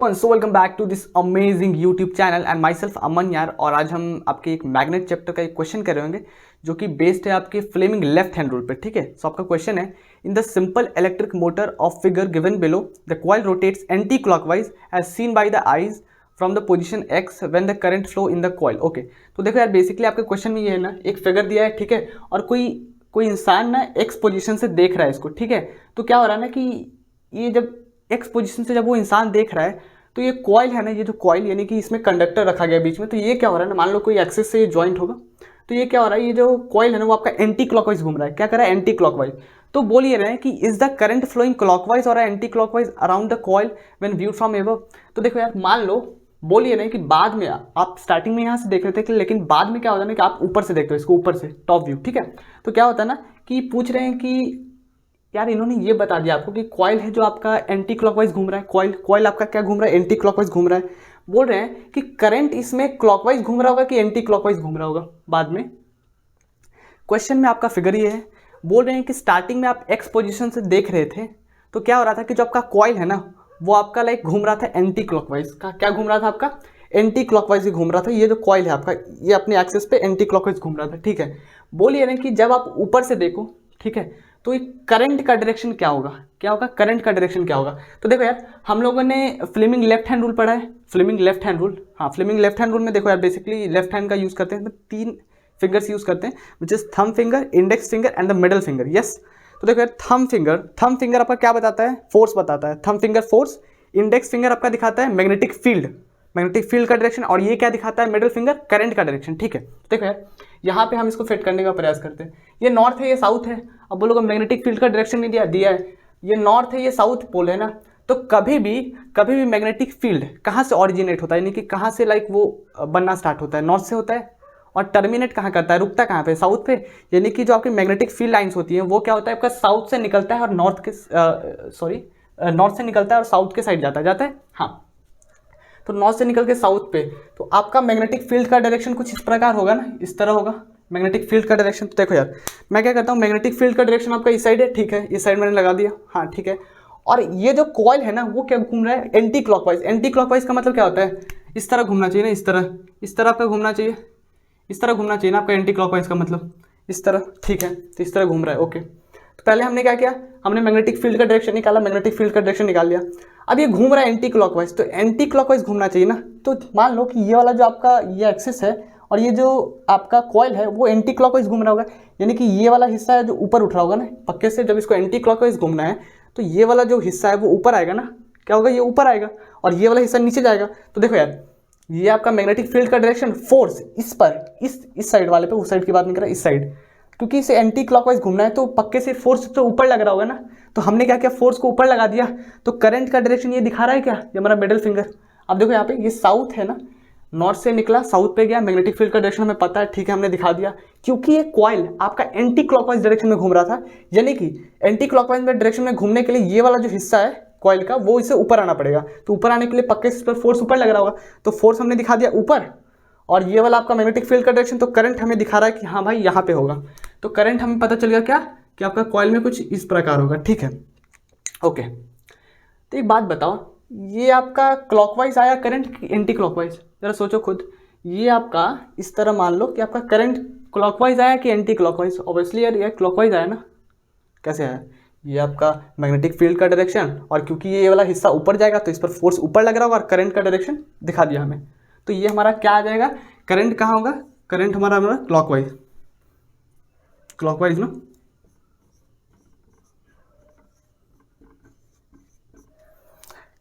So welcome back to this amazing YouTube channel and my self Aman यार। और आज हम आपके एक मैग्नेट चैप्टर का एक क्वेश्चन कर रहे होंगे जो कि बेस्ड है आपके फ्लेमिंग लेफ्ट हैंड रूल पे। ठीक है, सो आपका क्वेश्चन है, in the simple electric motor of figure given below the coil rotates anti clockwise as seen by the eyes from the position X when the current flow in the coil. Okay, तो देखो यार, basically आपके question में ये है ना, एक figure दिया है, ठीक है, और कोई इंसान ना एक्स पोजीशन से देख रहा है इसको। ठीक है, तो क्या हो रहा है ना कि ये जब एक्स पोजीशन से जब वो इंसान देख रहा है तो ये कॉइल है ना, ये जो कॉइल यानी कि इसमें कंडक्टर रखा गया बीच में, तो ये क्या हो रहा है ना, मान लो कोई एक्सिस से ये ज्वाइंट होगा, तो ये क्या हो रहा है, ये जो कॉइल है ना वो आपका एंटी क्लॉकवाइज घूम रहा है। क्या कर रहा है? Anti clockwise. तो बोल ये रहे हैं कि is the current flowing clockwise और anti clockwise around the coil when viewed from above. तो देखो यार, मान लो बोल ये रहे हैं कि बाद में आप स्टार्टिंग में यहाँ से देख रहे थे, लेकिन बाद में क्या होता है ना कि आप ऊपर से देखते हो इसको, ऊपर से टॉप व्यू। ठीक है, तो क्या होता है ना कि पूछ रहे हैं कि यार इन्होंने ये बता दिया आपको कि कॉइल है जो आपका एंटी क्लॉकवाइज घूम रहा है, कॉइल आपका क्या घूम रहा है? एंटी क्लॉकवाइज घूम रहा है। बोल रहे हैं कि करंट इसमें क्लॉकवाइज घूम रहा होगा कि एंटी क्लॉकवाइज घूम रहा होगा बाद में। क्वेश्चन में आपका फिगर ये है, बोल रहे हैं कि स्टार्टिंग में आप एक्स पोजिशन से देख रहे थे तो क्या हो रहा था कि जो आपका कॉइल है ना वो आपका लाइक घूम रहा था एंटी क्लॉकवाइज का। क्या घूम रहा था आपका? एंटी क्लॉकवाइज ही घूम रहा था। ये जो कॉइल है आपका, ये अपने एक्सिस पे एंटी क्लॉकवाइज घूम रहा था। ठीक है, बोलिए ना कि जब आप ऊपर से देखो, ठीक है, तो ये करंट का डायरेक्शन क्या होगा? क्या होगा? करंट का डायरेक्शन क्या होगा? तो देखो यार, हम लोगों ने फ्लेमिंग लेफ्ट हैंड रूल पढ़ा है, फ्लेमिंग लेफ्ट हैंड रूल। हाँ, फ्लेमिंग लेफ्ट हैंड रूल में देखो यार, बेसिकली लेफ्ट हैंड का यूज करते हैं, तो 3 फिंगर्स यूज करते हैं, which is thumb finger, index finger and the middle finger. Yes, तो देखो यार, थंब फिंगर आपका क्या बताता है? फोर्स बताता है। Thumb finger force, index finger आपका दिखाता है मैग्नेटिक फील्ड का डायरेक्शन, और ये क्या दिखाता है? मिडिल फिंगर करंट का डायरेक्शन। ठीक है, देखो यार, यहाँ पे हम इसको फिट करने का प्रयास करते हैं। ये नॉर्थ है, ये साउथ है। अब बोलोगे मैग्नेटिक फील्ड का डायरेक्शन नहीं दिया है, ये नॉर्थ है, ये साउथ पोल है ना। तो कभी भी मैग्नेटिक फील्ड कहाँ से ऑरिजिनेट होता है, यानी कि कहाँ से लाइक वो बनना स्टार्ट होता है? नॉर्थ से होता है। और टर्मिनेट कहाँ करता है? रुकता कहाँ पे? साउथ पे। यानी कि जो आपकी मैग्नेटिक फील्ड लाइन्स होती हैं वो क्या होता है आपका? साउथ से निकलता है और नॉर्थ से निकलता है और साउथ के साइड जाता है। हाँ, तो नॉर्थ से निकल के साउथ पे, तो आपका मैग्नेटिक फील्ड का डायरेक्शन कुछ इस प्रकार होगा ना, इस तरह होगा मैग्नेटिक फील्ड का डायरेक्शन। तो देखो यार, मैं क्या करता हूँ, मैग्नेटिक फील्ड का डायरेक्शन आपका इस साइड है, ठीक है, इस साइड मैंने लगा दिया। हाँ ठीक है, और ये जो कॉइल है ना वो क्या घूम रहा है? Anti clockwise. एंटी क्लॉकवाइज का मतलब क्या होता है? इस तरह घूमना चाहिए ना, इस तरह आपका घूमना चाहिए, इस तरह घूमना चाहिए ना आपका एंटी क्लॉकवाइज का मतलब इस तरह। ठीक है, तो इस तरह घूम रहा है। ओके, तो पहले हमने क्या किया, हमने मैग्नेटिक फील्ड का डायरेक्शन निकाला, मैग्नेटिक फील्ड का डायरेक्शन निकाल लिया। अब ये घूम रहा है एंटी क्लॉकवाइज, तो एंटी क्लॉकवाइज घूमना चाहिए ना। तो मान लो कि ये वाला जो आपका ये एक्सिस है और ये जो आपका कॉइल है वो एंटी क्लॉकवाइज घूम रहा होगा, यानी कि ये वाला हिस्सा है जो ऊपर उठ रहा होगा ना पक्के से। जब इसको एंटी क्लॉकवाइज घूमना है तो ये वाला जो हिस्सा है वो ऊपर आएगा ना। क्या होगा? ये ऊपर आएगा और ये वाला हिस्सा नीचे जाएगा। तो देखो यार, ये आपका मैग्नेटिक फील्ड का डायरेक्शन फोर्स इस पर, इस साइड वाले पे, उस साइड की बात नहीं कर रहा, इस साइड, क्योंकि इसे एंटी क्लॉकवाइज घूमना है तो पक्के से फोर्स तो ऊपर लग रहा होगा ना। तो हमने क्या किया, फोर्स को ऊपर लगा दिया। तो करंट का डायरेक्शन ये दिखा रहा है क्या? ये हमारा मिडिल फिंगर। अब देखो यहाँ पे, ये साउथ है ना, नॉर्थ से निकला साउथ पे गया, मैग्नेटिक फील्ड का डायरेक्शन हमें पता है, ठीक है, हमने दिखा दिया। क्योंकि ये कॉइल आपका एंटी क्लॉकवाइज डायरेक्शन में घूम रहा था, यानी कि एंटी क्लॉकवाइज में डायरेक्शन में घूमने के लिए ये वाला जो हिस्सा है कॉइल का वो इसे ऊपर आना पड़ेगा। तो ऊपर आने के लिए पक्के से फोर्स ऊपर लग रहा होगा, तो फोर्स हमने दिखा दिया ऊपर। और ये वाला आपका मैग्नेटिक फील्ड का डायरेक्शन, तो करंट हमें दिखा रहा है कि हाँ भाई यहाँ पे होगा। तो करंट हमें पता चल गया क्या, कि आपका कॉइल में कुछ इस प्रकार होगा। ठीक है, ओके, तो एक बात बताओ, ये आपका क्लॉकवाइज आया करंट कि एंटी क्लॉकवाइज? जरा सोचो खुद। ये आपका इस तरह मान लो कि आपका करंट क्लॉकवाइज आया कि एंटी क्लॉकवाइज? ऑब्वियसली यार ये क्लॉकवाइज आया ना। कैसे आया? ये आपका मैग्नेटिक फील्ड का डायरेक्शन, और क्योंकि ये वाला हिस्सा ऊपर जाएगा तो इस पर फोर्स ऊपर लग रहा होगा, और करंट का डायरेक्शन दिखा दिया हमें। तो ये हमारा क्या आ जाएगा? करंट कहाँ होगा? करंट हमारा क्लॉकवाइज ना।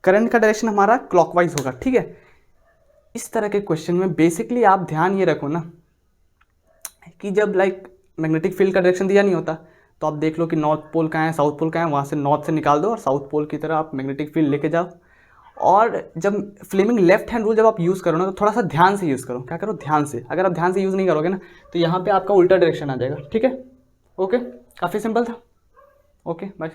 करंट का डायरेक्शन हमारा क्लॉकवाइज होगा। ठीक है, इस तरह के क्वेश्चन में बेसिकली आप ध्यान ये रखो ना कि जब लाइक मैग्नेटिक फील्ड का डायरेक्शन दिया नहीं होता तो आप देख लो कि नॉर्थ पोल कहाँ है, साउथ पोल कहाँ है, वहाँ से नॉर्थ से निकाल दो और साउथ पोल की तरह आप मैग्नेटिक फील्ड लेके जाओ। और जब फ्लेमिंग लेफ्ट हैंड रूल जब आप यूज़ करो ना, तो थोड़ा सा ध्यान से यूज़ करो। क्या करो? ध्यान से। अगर आप ध्यान से यूज़ नहीं करोगे ना तो यहाँ पे आपका उल्टा डायरेक्शन आ जाएगा। ठीक है, ओके, काफ़ी सिंपल था। Okay, bye.